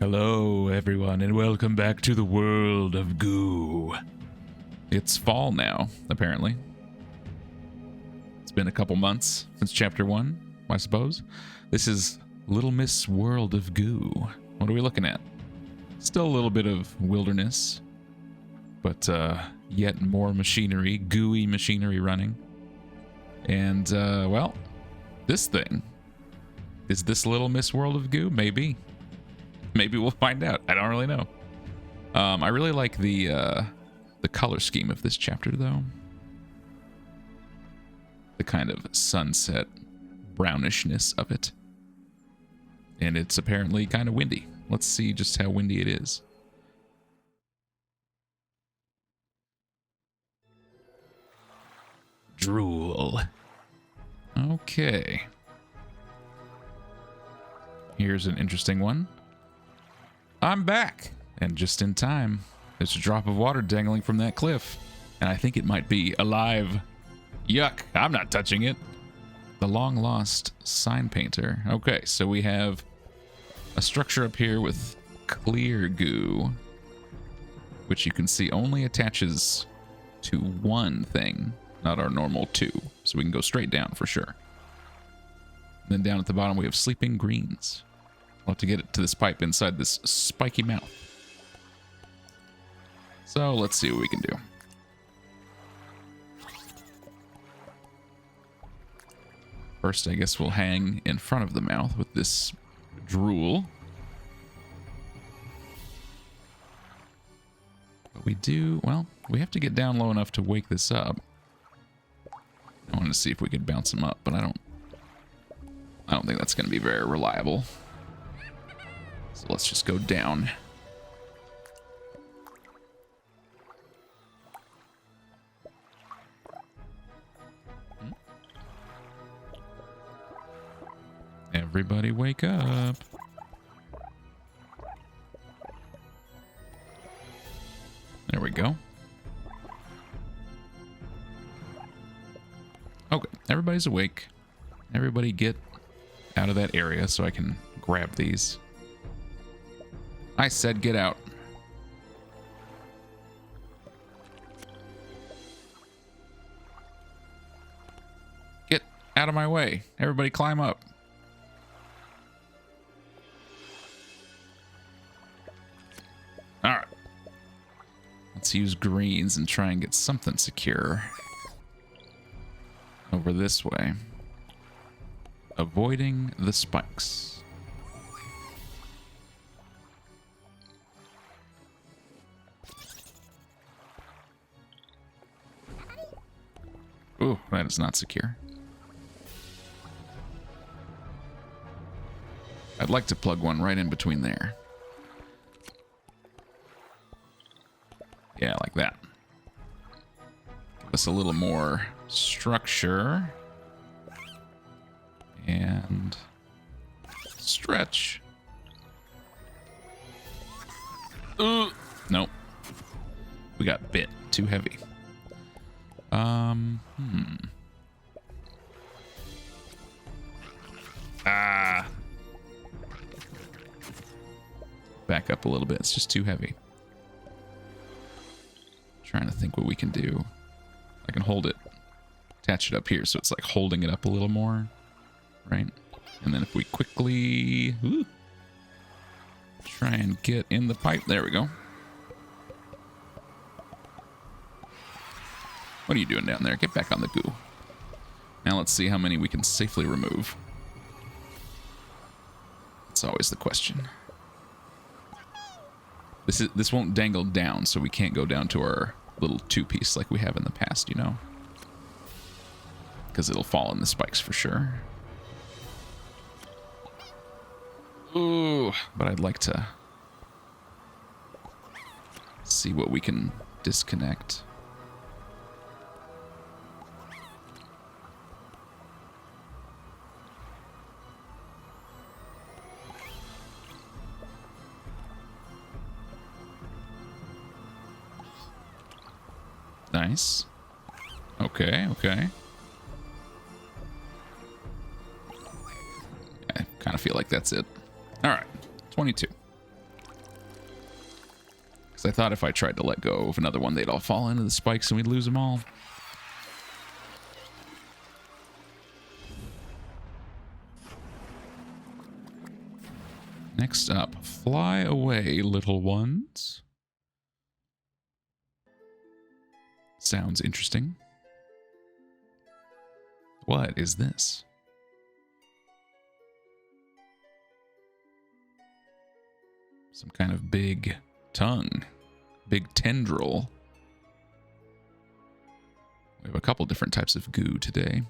Hello, everyone, and welcome back to the world of goo. It's fall now, apparently. It's been a couple months since chapter 1, I suppose. This is Little Miss World of Goo. What are we looking at? Still a little bit of wilderness, but yet more machinery, gooey machinery running. And, well, this thing. Is this Little Miss World of Goo? Maybe. Maybe we'll find out. I don't really know. I really like the color scheme of this chapter, though. The kind of sunset brownishness of it. And it's apparently kind of windy. Let's see just how windy it is. Drool. Okay. Here's an interesting one. I'm back, and just in time. There's a drop of water dangling from that cliff, and I think it might be alive. Yuck, I'm not touching it. The long-lost sign painter. Okay, so we have a structure up here with clear goo, which you can see only attaches to one thing, not our normal two. So we can go straight down for sure. And then down at the bottom we have sleeping greens. We'll have to get it to this pipe inside this spiky mouth. So let's see what we can do. First, I guess we'll hang in front of the mouth with this drool. But we do, well, we have to get down low enough to wake this up. I wanted to see if we could bounce him up, but I don't think that's going to be very reliable. So let's just go down. Everybody wake up. There we go. Okay, everybody's awake. Everybody get out of that area so I can grab these. I said get out. Get out of my way. Everybody climb up. Alright. Let's use greens and try and get something secure. Over this way. Avoiding the spikes. Ooh, that is not secure. I'd like to plug one right in between there. Yeah, like that. Give us a little more structure. And stretch. Nope. We got bit. Too heavy. Back up a little bit. It's just too heavy. Trying to think what we can do. I can hold it, attach it up here, so it's like holding it up a little more, right? And then if we quickly try and get in the pipe, there we go. What are you doing down there? Get back on the goo. Now let's see how many we can safely remove. That's always the question. This won't dangle down, so we can't go down to our little two-piece like we have in the past, you know? Because it'll fall in the spikes for sure. Ooh, but I'd like to see what we can disconnect. Nice. Okay, okay. I kind of feel like that's it. All right, 22. Because I thought if I tried to let go of another one, they'd all fall into the spikes and we'd lose them all. Next up, fly away, little ones. Sounds interesting. What is this? Some kind of big tongue, big tendril. We have a couple different types of goo today.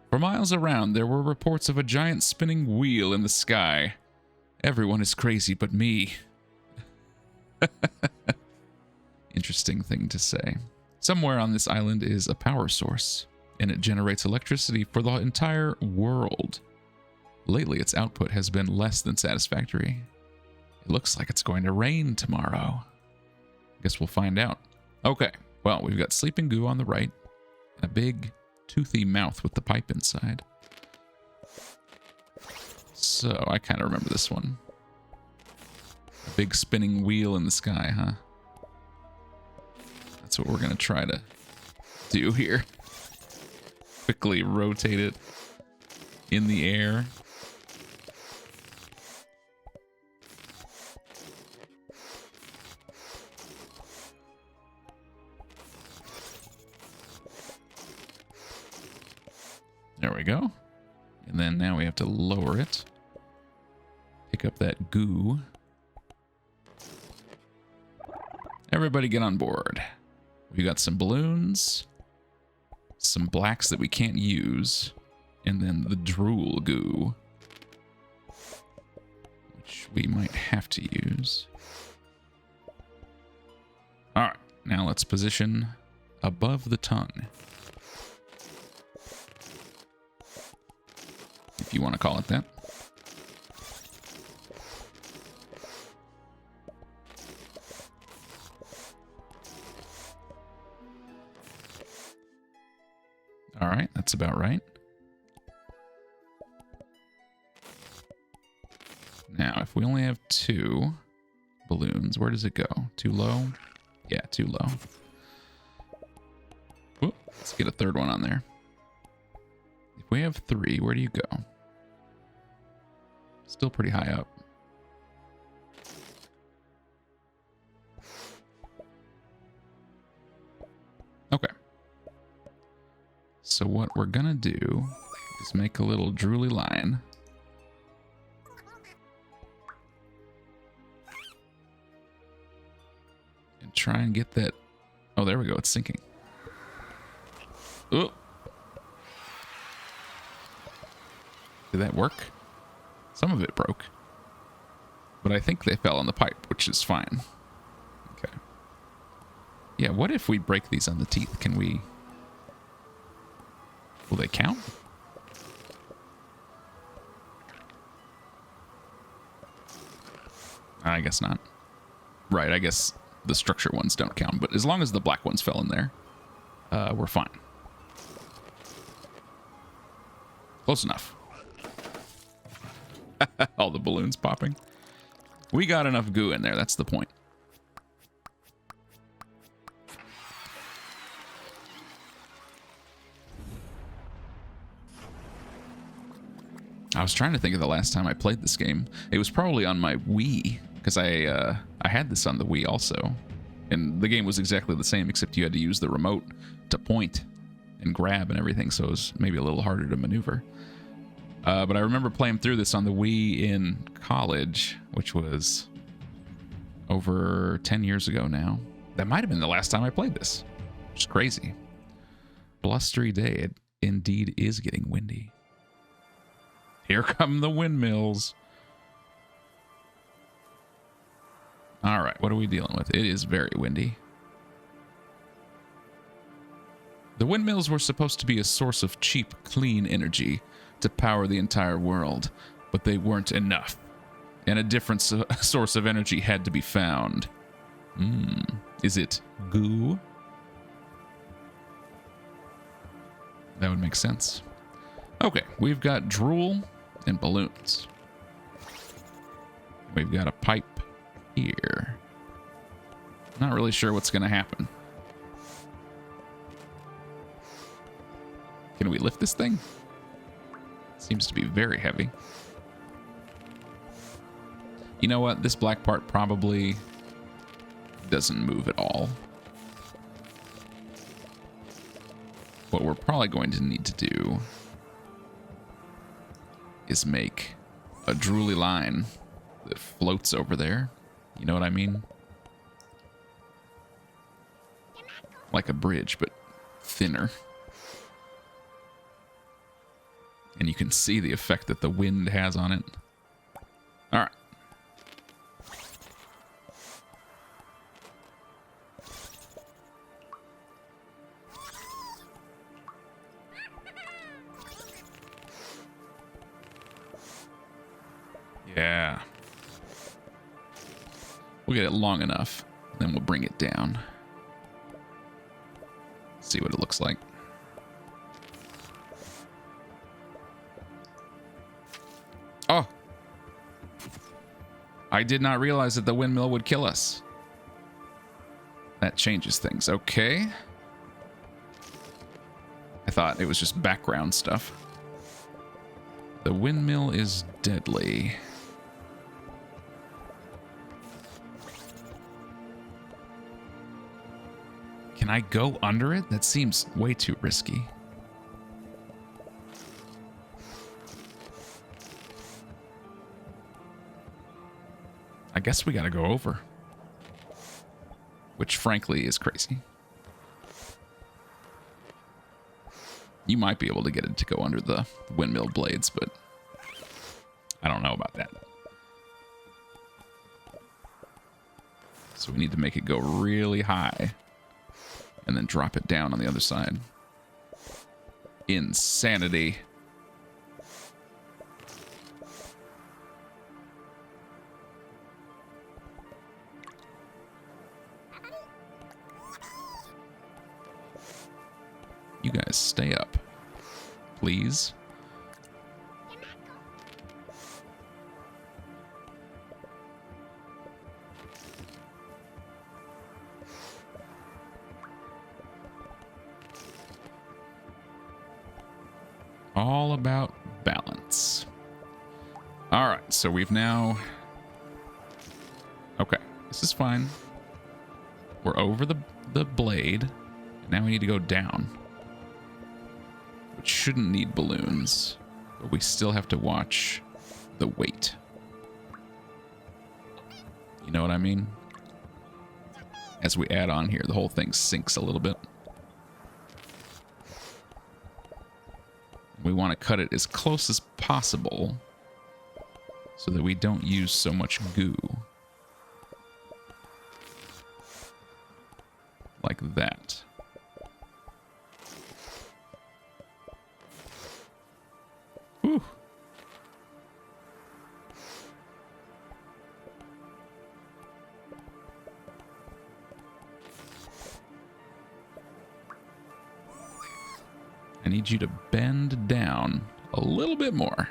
For miles around, there were reports of a giant spinning wheel in the sky. Everyone is crazy but me. Interesting thing to say. Somewhere on this island is a power source, and it generates electricity for the entire world. Lately, its output has been less than satisfactory. It looks like it's going to rain tomorrow. Guess we'll find out. Okay, well, we've got sleeping goo on the right, and a big, toothy mouth with the pipe inside. So, I kind of remember this one. A big spinning wheel in the sky, huh? That's what we're going to try to do here. Quickly rotate it in the air. There we go. And then now we have to lower it. Pick up that goo. Everybody get on board. We got some balloons, some blacks that we can't use, and then the drool goo, which we might have to use. All right, now let's position above the tongue, if you want to call it that. All right, that's about right. Now, if we only have 2 balloons, where does it go? Too low? Yeah, too low. Whoop, let's get a 3rd one on there. If we have 3, where do you go? Still pretty high up. Okay. So what we're gonna do is make a little drooly line. And try and get that. Oh, there we go. It's sinking. Oh. Did that work? Some of it broke. But I think they fell on the pipe, which is fine. Okay. Yeah, what if we break these on the teeth? Can we... Will they count? I guess not. Right, I guess the structure ones don't count, but as long as the black ones fell in there, we're fine. Close enough. All the balloons popping. We got enough goo in there, that's the point. I was trying to think of the last time I played this game. It was probably on my Wii, because I had this on the Wii also. And the game was exactly the same, except you had to use the remote to point and grab and everything, so it was maybe a little harder to maneuver. But I remember playing through this on the Wii in college, which was over 10 years ago now. That might have been the last time I played this, which is crazy. Blustery day. It indeed is getting windy. Here come the windmills. All right, what are we dealing with? It is very windy. The windmills were supposed to be a source of cheap, clean energy to power the entire world, but they weren't enough, and a different source of energy had to be found. Is it goo? That would make sense. Okay, we've got drool and balloons. We've got a pipe here. Not really sure what's going to happen. Can we lift this thing? Seems to be very heavy. You know what? This black part probably doesn't move at all. What we're probably going to need to do is make a drooly line that floats over there. You know what I mean? Like a bridge, but thinner. And you can see the effect that the wind has on it. All right. Yeah. We'll get it long enough, then we'll bring it down. See what it looks like. Oh! I did not realize that the windmill would kill us. That changes things. Okay. I thought it was just background stuff. The windmill is deadly. Can I go under it? That seems way too risky. I guess we gotta go over. Which, frankly, is crazy. You might be able to get it to go under the windmill blades, but I don't know about that. So we need to make it go really high and then drop it down on the other side. Insanity. You guys stay up, please. All about balance. All right, so we've now... Okay, this is fine. We're over the blade. Now we need to go down. Which shouldn't need balloons, but we still have to watch the weight. You know what I mean? As we add on here, the whole thing sinks a little bit. We want to cut it as close as possible so that we don't use so much goo. Like that. Whew. I need you to bend down a little bit more.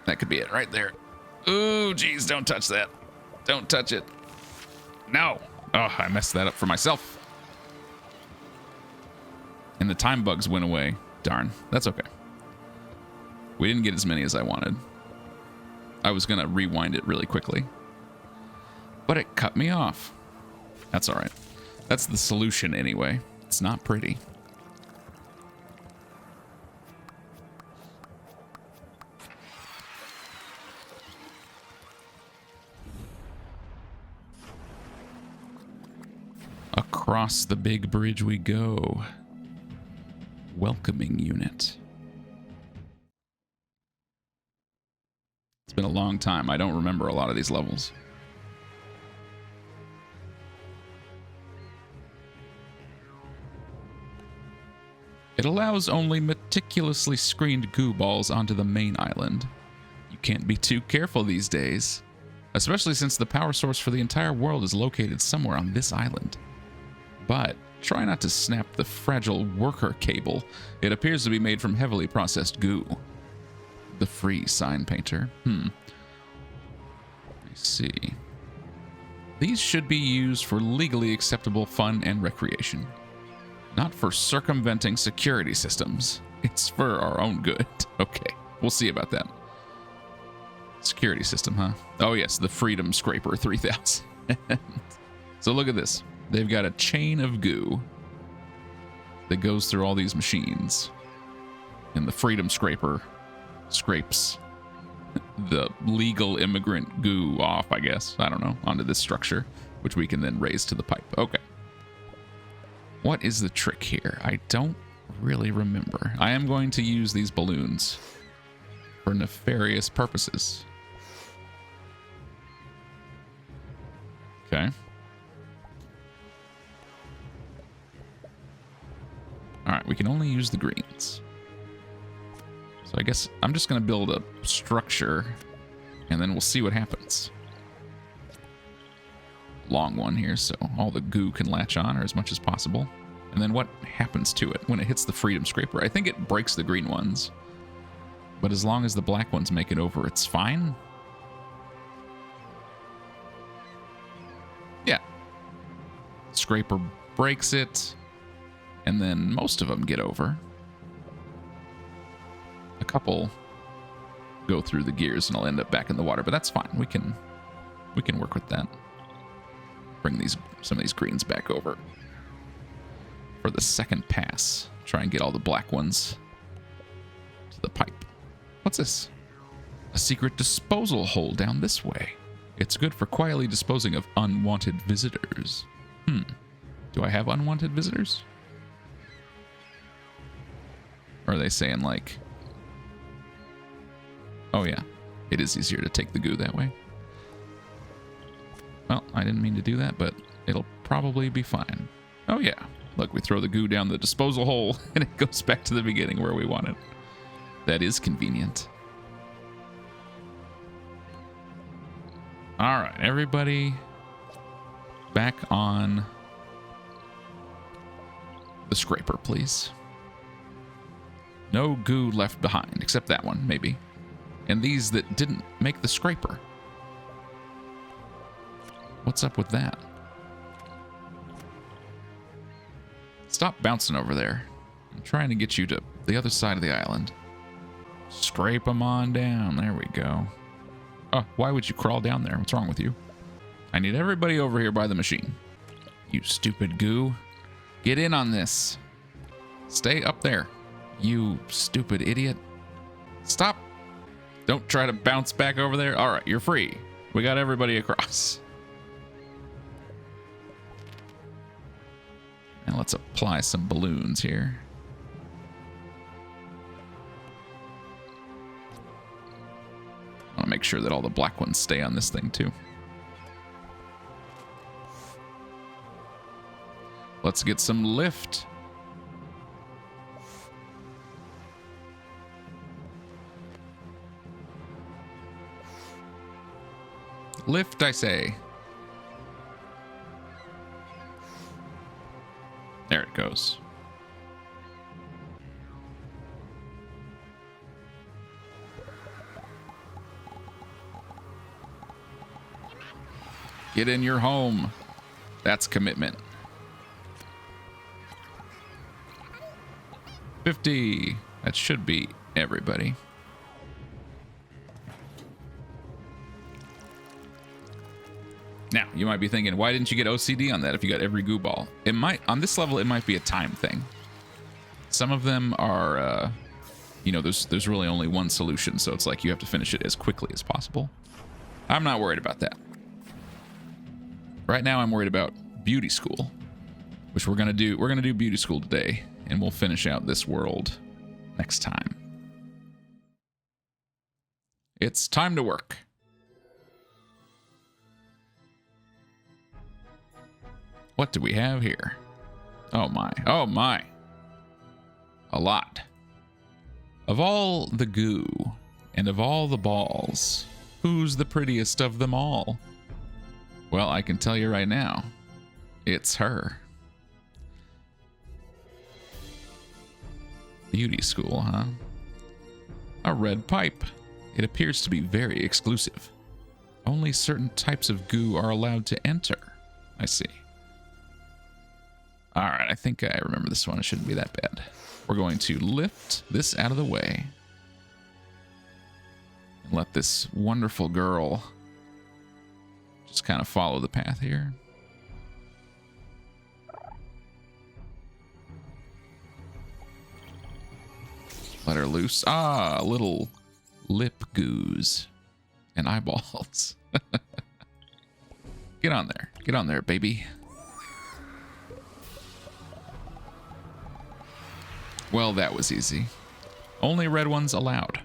That could be it right there. Ooh, geez, don't touch that. Don't touch it. No. Oh, I messed that up for myself. And the time bugs went away. Darn. That's okay. We didn't get as many as I wanted. I was going to rewind it really quickly. But it cut me off. That's all right. That's the solution anyway. It's not pretty. Across the big bridge we go. Welcoming unit. It's been a long time. I don't remember a lot of these levels. It allows only meticulously screened goo balls onto the main island. You can't be too careful these days, especially since the power source for the entire world is located somewhere on this island. But Try not to snap the fragile worker cable. It appears to be made from heavily processed goo. The free sign painter. Let me see. These should be used for legally acceptable fun and recreation. Not for circumventing security systems. It's for our own good. Okay, we'll see about that. Security system, huh? Oh yes, the Freedom Scraper 3000. So look at this. They've got a chain of goo that goes through all these machines. And the Freedom Scraper scrapes the legal immigrant goo off, I guess. I don't know. Onto this structure, which we can then raise to the pipe. Okay. What is the trick here? I don't really remember. I am going to use these balloons for nefarious purposes. Okay. All right, we can only use the greens. So I guess I'm just going to build a structure, and then we'll see what happens. Long one here, so all the goo can latch on, or as much as possible. And then what happens to it when it hits the Freedom Scraper? I think it breaks the green ones. But as long as the black ones make it over, it's fine. Yeah. Scraper breaks it, and then most of them get over. A couple go through the gears and I'll end up back in the water, but that's fine. We can work with that. Bring some of these greens back over for the second pass. Try and get all the black ones to the pipe. What's this? A secret disposal hole down this way. It's good for quietly disposing of unwanted visitors. Do I have unwanted visitors? Or are they saying like, oh yeah, it is easier to take the goo that way. Well, I didn't mean to do that, but it'll probably be fine. Oh yeah, look, we throw the goo down the disposal hole and it goes back to the beginning where we want it. That is convenient. All right, everybody back on the scraper, please. No goo left behind, except that one, maybe. And these that didn't make the scraper. What's up with that? Stop bouncing over there. I'm trying to get you to the other side of the island. Scrape them on down. There we go. Oh, why would you crawl down there? What's wrong with you? I need everybody over here by the machine. You stupid goo. Get in on this. Stay up there. You stupid idiot. Stop. Don't try to bounce back over there. All right, you're free. We got everybody across. And let's apply some balloons here. I want to make sure that all the black ones stay on this thing too. Let's get some lift. Lift, I say. There it goes. Get in your home. That's commitment. 50. That should be everybody. Now, you might be thinking, why didn't you get OCD on that if you got every goo ball? It might, on this level, it might be a time thing. Some of them are, you know, there's really only one solution, so it's like you have to finish it as quickly as possible. I'm not worried about that. Right now, I'm worried about beauty school, which we're gonna do. We're gonna do beauty school today, and we'll finish out this world next time. It's time to work. What do we have here? Oh my. Oh my. A lot. Of all the goo and of all the balls, who's the prettiest of them all? Well, I can tell you right now, it's her. Beauty school, huh? A red pipe. It appears to be very exclusive. Only certain types of goo are allowed to enter. I see. Alright, I think I remember this one. It shouldn't be that bad. We're going to lift this out of the way. And let this wonderful girl just kind of follow the path here. Let her loose. Ah, little lip goos and eyeballs. Get on there. Get on there, baby. Well, that was easy. Only red ones allowed.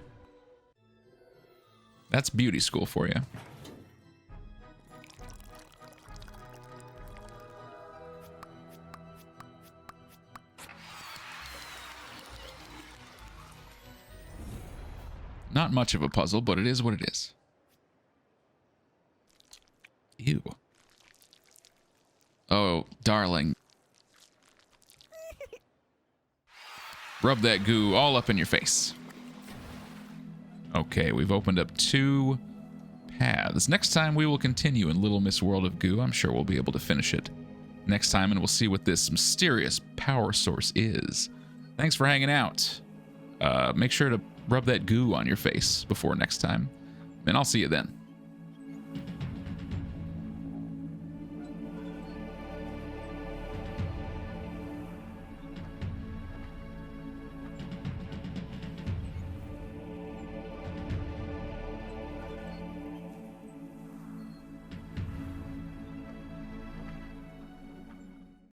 That's beauty school for you. Not much of a puzzle, but it is what it is. Ew. Oh, darling. Rub that goo all up in your face. Okay, we've opened up 2 paths. Next time we will continue in Little Miss World of Goo. I'm sure we'll be able to finish it next time, and we'll see what this mysterious power source is. Thanks for hanging out. Make sure to rub that goo on your face before next time, and I'll see you then.